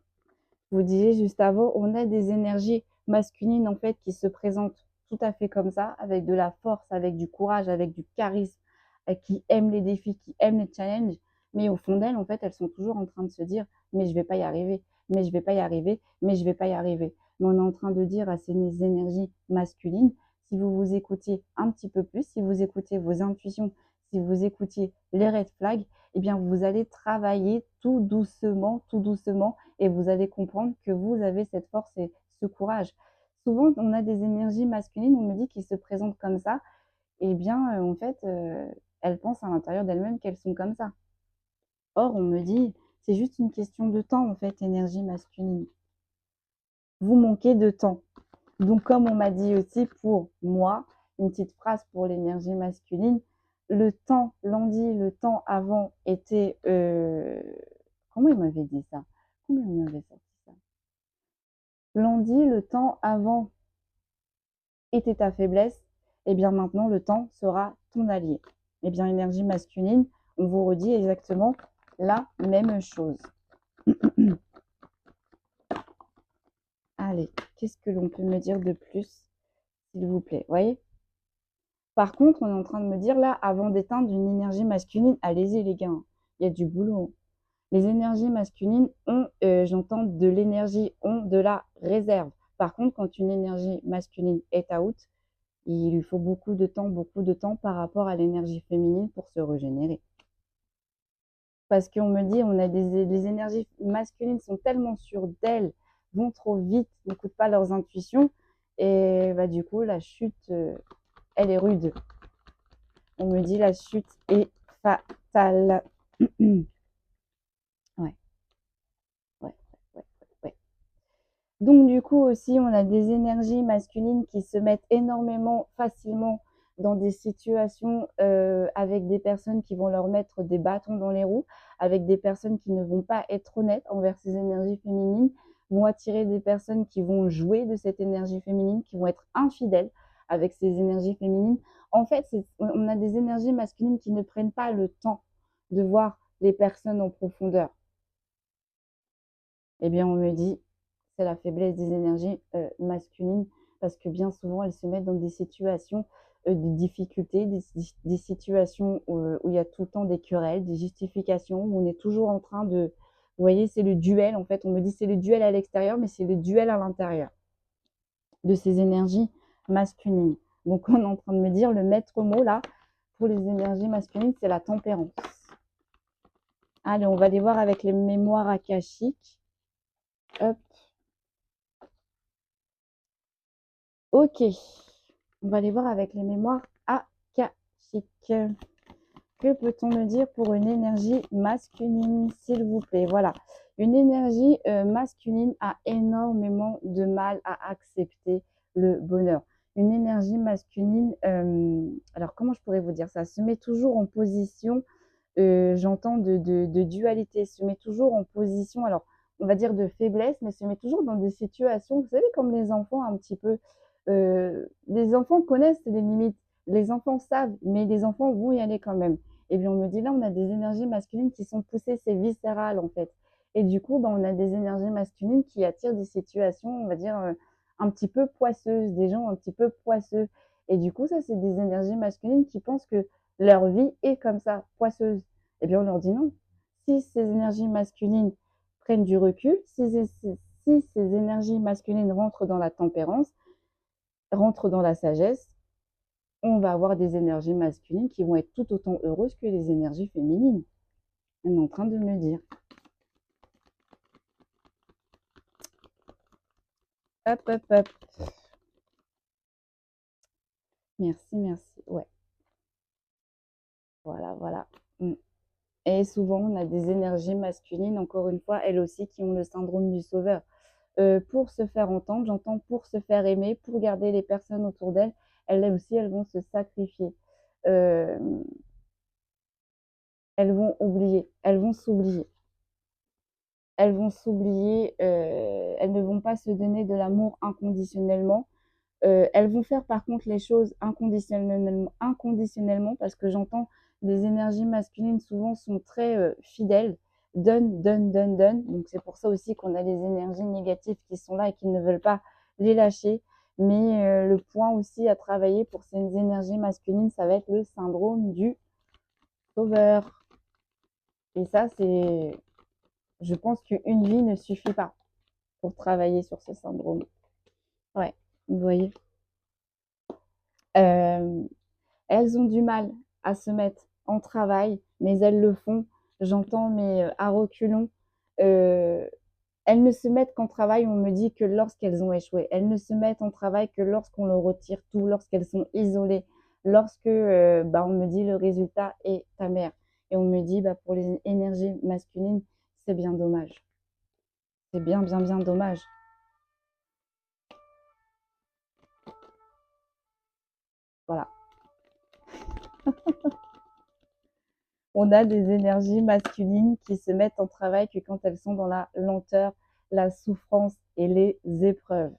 vous disiez juste avant, on a des énergies masculines en fait qui se présentent tout à fait comme ça, avec de la force, avec du courage, avec du charisme, qui aiment les défis, qui aiment les challenges, mais au fond d'elles, en fait, elles sont toujours en train de se dire, mais je vais pas y arriver, mais je vais pas y arriver, mais je vais pas y arriver. Mais on est en train de dire à ces énergies masculines, si vous vous écoutiez un petit peu plus, si vous écoutiez vos intuitions, si vous écoutiez les red flags, eh bien, vous allez travailler tout doucement, et vous allez comprendre que vous avez cette force et ce courage. Souvent, on a des énergies masculines, on me dit, qui se présentent comme ça, et bien, en fait, elles pensent à l'intérieur d'elles-mêmes qu'elles sont comme ça. Or, on me dit, c'est juste une question de temps, en fait, énergie masculine. Vous manquez de temps. Donc, comme on m'a dit aussi pour moi, une petite phrase pour l'énergie masculine, le temps, Landy, le temps avant était... comment il m'avait dit ça? Comment il m'avait sorti ça? Landy, le temps avant était ta faiblesse, et bien maintenant, le temps sera ton allié. Et bien, énergie masculine, on vous redit exactement la même chose. Allez, qu'est-ce que l'on peut me dire de plus, s'il vous plaît? Vous voyez? Par contre, on est en train de me dire là, avant d'éteindre une énergie masculine, allez-y les gars, il y a du boulot. Les énergies masculines ont, j'entends de l'énergie, ont de la réserve. Par contre, quand une énergie masculine est out, il lui faut beaucoup de temps par rapport à l'énergie féminine pour se régénérer. Parce qu'on me dit, on a les énergies masculines sont tellement sûres d'elles, vont trop vite, n'écoutent pas leurs intuitions, et bah, du coup, la chute, elle est rude. On me dit, la chute est fatale. ouais, ouais, ouais, ouais, ouais. Donc, du coup, aussi, on a des énergies masculines qui se mettent énormément, facilement dans des situations avec des personnes qui vont leur mettre des bâtons dans les roues, avec des personnes qui ne vont pas être honnêtes envers ces énergies féminines, vont attirer des personnes qui vont jouer de cette énergie féminine, qui vont être infidèles avec ces énergies féminines. En fait, on a des énergies masculines qui ne prennent pas le temps de voir les personnes en profondeur. Eh bien, on me dit, c'est la faiblesse des énergies masculines, parce que bien souvent, elles se mettent dans des situations de difficultés, des situations où il y a tout le temps des querelles, des justifications, où on est toujours en train de... Vous voyez, c'est le duel, en fait. On me dit c'est le duel à l'extérieur, mais c'est le duel à l'intérieur de ces énergies masculines. Donc, on est en train de me dire, le maître mot, là, pour les énergies masculines, c'est la tempérance. Allez, on va aller voir avec les mémoires akashiques. Hop. Ok, on va aller voir avec les mémoires akashiques. Que peut-on me dire pour une énergie masculine, s'il vous plaît? Voilà, une énergie masculine a énormément de mal à accepter le bonheur. Une énergie masculine, alors comment je pourrais vous dire ça? Se met toujours en position, j'entends de dualité, se met toujours en position, alors on va dire de faiblesse, mais se met toujours dans des situations, vous savez, comme les enfants un petit peu. Les enfants connaissent les limites, les enfants savent, mais les enfants vont y aller quand même. Et bien on me dit là, on a des énergies masculines qui sont poussées, c'est viscéral en fait. Et du coup, ben, on a des énergies masculines qui attirent des situations, on va dire, un petit peu poisseuses, des gens un petit peu poisseux. Et du coup, ça, c'est des énergies masculines qui pensent que leur vie est comme ça, poisseuse. Eh bien, on leur dit non. Si ces énergies masculines prennent du recul, si ces énergies masculines rentrent dans la tempérance, rentrent dans la sagesse, on va avoir des énergies masculines qui vont être tout autant heureuses que les énergies féminines. On est en train de me dire. Hop, hop, hop. Merci, merci. Ouais. Voilà, voilà. Mmh. Et souvent, on a des énergies masculines, encore une fois, elles aussi, qui ont le syndrome du sauveur. Pour se faire entendre, j'entends pour se faire aimer, pour garder les personnes autour d'elles, elles aussi, elles vont se sacrifier. Hem, elles vont oublier, elles vont s'oublier. Elles vont s'oublier, elles ne vont pas se donner de l'amour inconditionnellement. Elles vont faire par contre les choses inconditionnellement parce que j'entends les énergies masculines souvent sont très, fidèles, donnent, donnent, donnent, donnent. Donc c'est pour ça aussi qu'on a les énergies négatives qui sont là et qui ne veulent pas les lâcher. Mais, le point aussi à travailler pour ces énergies masculines, ça va être le syndrome du sauveur. Et ça, c'est je pense qu'une vie ne suffit pas pour travailler sur ce syndrome. Ouais, vous voyez? Hem Elles ont du mal à se mettre en travail, mais elles le font, j'entends, mais à reculons. Heu, elles ne se mettent qu'en travail, on me dit, que lorsqu'elles ont échoué. Elles ne se mettent en travail que lorsqu'on leur retire tout, lorsqu'elles sont isolées, lorsque, bah, on me dit: «Le résultat est amer» et on me dit: «Bah, pour les énergies masculines, c'est bien dommage». C'est bien, bien, bien dommage. Voilà. On a des énergies masculines qui se mettent en travail que quand elles sont dans la lenteur, la souffrance et les épreuves.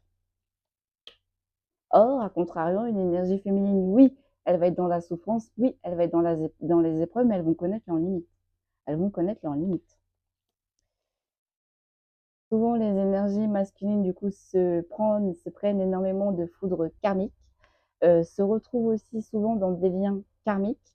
Or, à contrario, une énergie féminine, oui, elle va être dans la souffrance, oui, elle va être dans les épreuves, mais elles vont connaître leurs limites. Elles vont connaître leurs limites. Souvent, les énergies masculines, du coup, se prennent énormément de foudre karmique, se retrouvent aussi souvent dans des liens karmiques.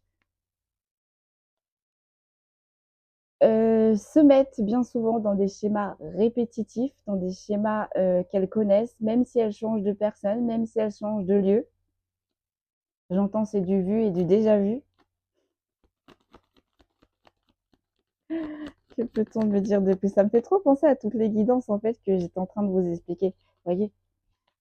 Se mettent bien souvent dans des schémas répétitifs, dans des schémas, qu'elles connaissent, même si elles changent de personne, même si elles changent de lieu. J'entends c'est du vu et du déjà vu. Que peut-on me dire de plus? Ça me fait trop penser à toutes les guidances, en fait, que j'étais en train de vous expliquer. Vous voyez?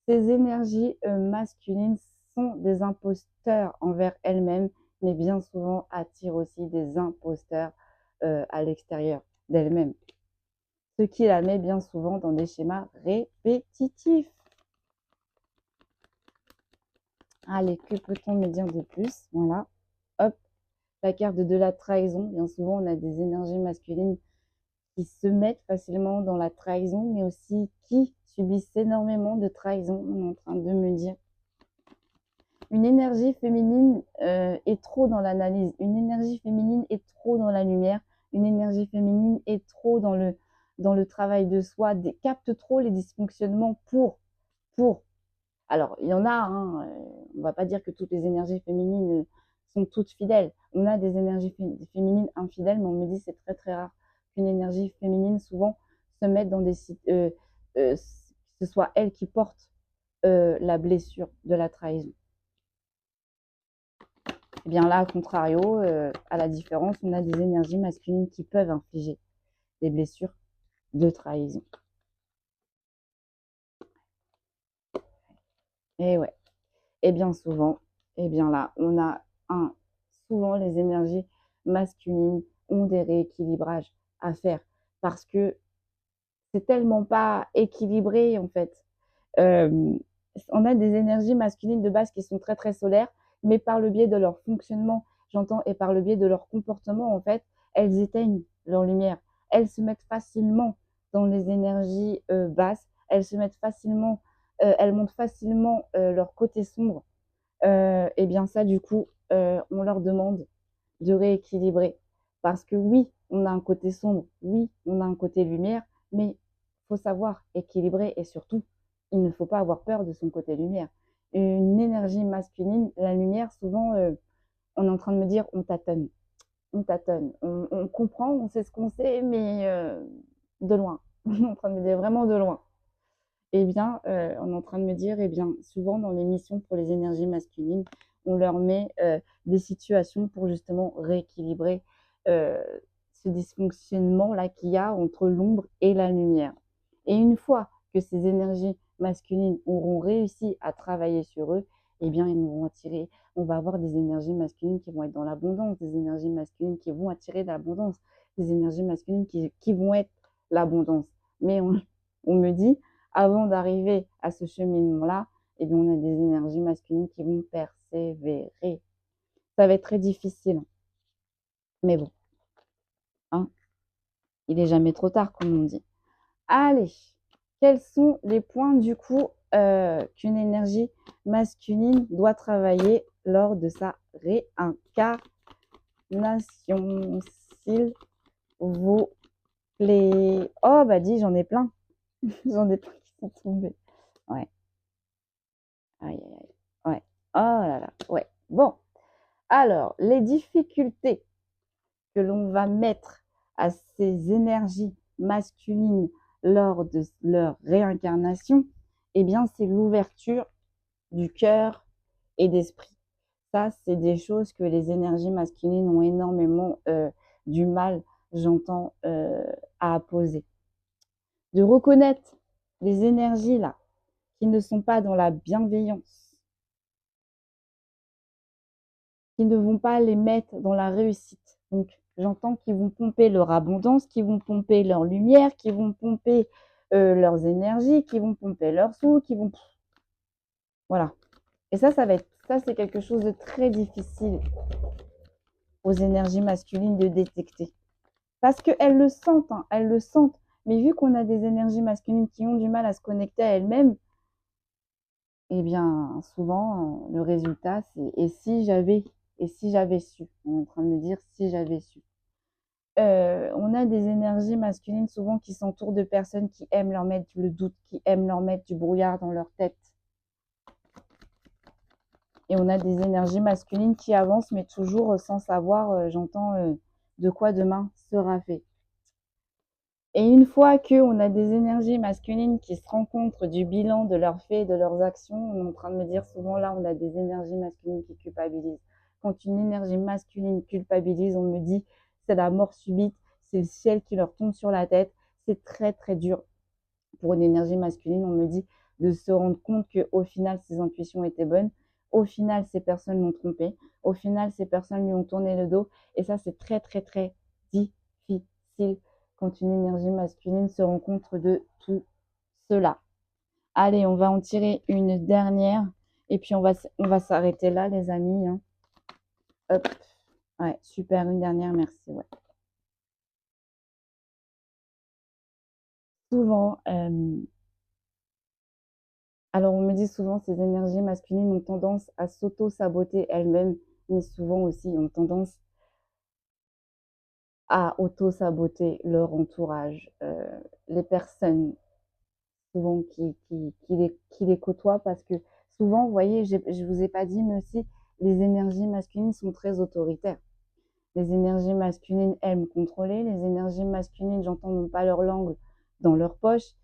Ces énergies, masculines sont des imposteurs envers elles-mêmes, mais bien souvent attirent aussi des imposteurs, à l'extérieur d'elles-mêmes. Ce qui la met bien souvent dans des schémas répétitifs. Allez, que peut-on me dire de plus? Voilà, hop, la carte de la trahison. Bien souvent, on a des énergies masculines qui se mettent facilement dans la trahison, mais aussi qui subissent énormément de trahison, on est en train de me dire. Une énergie féminine est trop dans l'analyse, une énergie féminine est trop dans la lumière, une énergie féminine est trop dans le travail de soi, capte trop les dysfonctionnements pour alors, il y en a, hein, on ne va pas dire que toutes les énergies féminines sont toutes fidèles. On a des énergies féminines infidèles, mais on me dit que c'est très très rare qu'une énergie féminine souvent se mette dans des que ce soit elle qui porte la blessure de la trahison. Et bien là, à contrario, à la différence, on a des énergies masculines qui peuvent infliger des blessures de trahison. Et ouais. Et bien souvent, et bien là, on a souvent les énergies masculines ont des rééquilibrages à faire parce que c'est tellement pas équilibré en fait. Euh, on a des énergies masculines de base qui sont très très solaires, mais par le biais de leur fonctionnement, j'entends, et par le biais de leur comportement, en fait, elles éteignent leur lumière. Elles se mettent facilement dans les énergies basses, elles se mettent facilement, elles montrent facilement leur côté sombre. Et bien ça, du coup, on leur demande de rééquilibrer. Parce que oui, on a un côté sombre, oui, on a un côté lumière, mais il faut savoir équilibrer et surtout, il ne faut pas avoir peur de son côté lumière. Une énergie masculine, la lumière, souvent, on est en train de me dire, on tâtonne, on comprend, on sait ce qu'on sait, mais de loin. On est en train de me dire vraiment de loin. Eh bien, on est en train de me dire, eh bien, souvent dans les missions pour les énergies masculines, on leur met des situations pour justement rééquilibrer euh, ce dysfonctionnement-là qu'il y a entre l'ombre et la lumière. Et une fois que ces énergies masculines auront réussi à travailler sur eux, eh bien, ils nous vont attirer, on va avoir des énergies masculines qui vont être dans l'abondance, des énergies masculines qui vont attirer de l'abondance, des énergies masculines qui vont être l'abondance. Mais on me dit, avant d'arriver à ce cheminement-là, eh bien, on a des énergies masculines qui vont persévérer. Ça va être très difficile, hein. Mais bon, hein, il n'est jamais trop tard, comme on dit. Allez, quels sont les points du coup qu'une énergie masculine doit travailler lors de sa réincarnation, s'il vous plaît? Oh, bah dis, j'en ai plein. J'en ai plein qui sont tombés. Ouais. Aïe, aïe, aïe. Ouais. Oh là là. Ouais. Bon. Alors, les difficultés que l'on va mettre à ces énergies masculines lors de leur réincarnation, eh bien, c'est l'ouverture du cœur et d'esprit. Ça, c'est des choses que les énergies masculines ont énormément du mal, j'entends, à poser. De reconnaître les énergies là qui ne sont pas dans la bienveillance, qui ne vont pas les mettre dans la réussite. Donc, j'entends qu'ils vont pomper leur abondance, qu'ils vont pomper leur lumière, qu'ils vont pomper leurs énergies, qu'ils vont pomper leurs sous, qu'ils vont... Voilà. Et ça va être... Ça, c'est quelque chose de très difficile aux énergies masculines de détecter. Parce qu'elles le sentent, hein, elles le sentent. Mais vu qu'on a des énergies masculines qui ont du mal à se connecter à elles-mêmes, eh bien, souvent, le résultat, c'est et si j'avais su, on est en train de me dire si j'avais su. On a des énergies masculines souvent qui s'entourent de personnes qui aiment leur mettre le doute, qui aiment leur mettre du brouillard dans leur tête. Et on a des énergies masculines qui avancent, mais toujours sans savoir, j'entends, de quoi demain sera fait. Et une fois qu'on a des énergies masculines qui se rencontrent du bilan de leurs faits, de leurs actions, on est en train de me dire souvent là, on a des énergies masculines qui culpabilisent. Quand une énergie masculine culpabilise, on me dit c'est la mort subite, c'est le ciel qui leur tombe sur la tête. C'est très très dur pour une énergie masculine. On me dit de se rendre compte qu'au final, ses intuitions étaient bonnes. Au final, ces personnes l'ont trompé. Au final, ces personnes lui ont tourné le dos. Et ça, c'est très très très difficile quand une énergie masculine se rencontre de tout cela. Allez, on va en tirer une dernière et puis on va s'arrêter là, les amis, hein. Hop. Ouais, super, une dernière, merci. Ouais. Souvent, alors on me dit souvent ces énergies masculines ont tendance à s'auto-saboter elles-mêmes, mais souvent aussi ont tendance à auto-saboter leur entourage, les personnes souvent qui les côtoient parce que souvent, vous voyez, je ne vous ai pas dit, mais aussi les énergies masculines sont très autoritaires. Les énergies masculines aiment contrôler, les énergies masculines, j'entends, n'ont pas leur langue dans leur poche.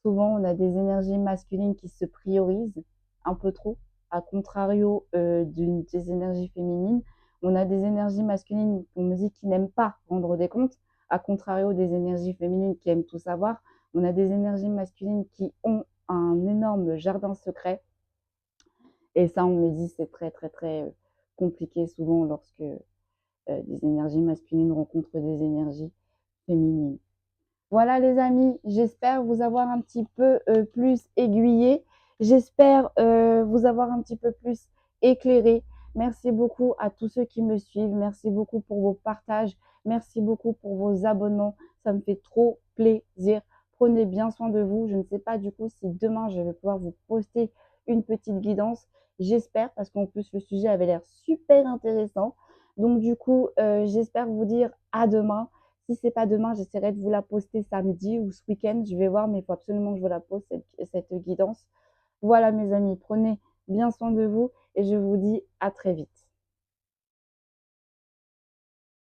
Souvent, on a des énergies masculines qui se priorisent un peu trop, à contrario des énergies féminines. On a des énergies masculines, on me dit, qui n'aiment pas rendre des comptes, à contrario des énergies féminines qui aiment tout savoir. On a des énergies masculines qui ont un énorme jardin secret. Et ça, on me dit, c'est très, très, très compliqué souvent lorsque des énergies masculines rencontrent des énergies féminines. Voilà les amis, j'espère vous avoir un petit peu plus aiguillé. J'espère vous avoir un petit peu plus éclairé. Merci beaucoup à tous ceux qui me suivent. Merci beaucoup pour vos partages. Merci beaucoup pour vos abonnements. Ça me fait trop plaisir. Prenez bien soin de vous. Je ne sais pas du coup si demain je vais pouvoir vous poster une petite guidance. J'espère parce qu'en plus le sujet avait l'air super intéressant. Donc du coup, j'espère vous dire à demain. Si ce n'est pas demain, j'essaierai de vous la poster samedi ou ce week-end. Je vais voir, mais il faut absolument que je vous la poste, cette guidance. Voilà mes amis, prenez bien soin de vous et je vous dis à très vite.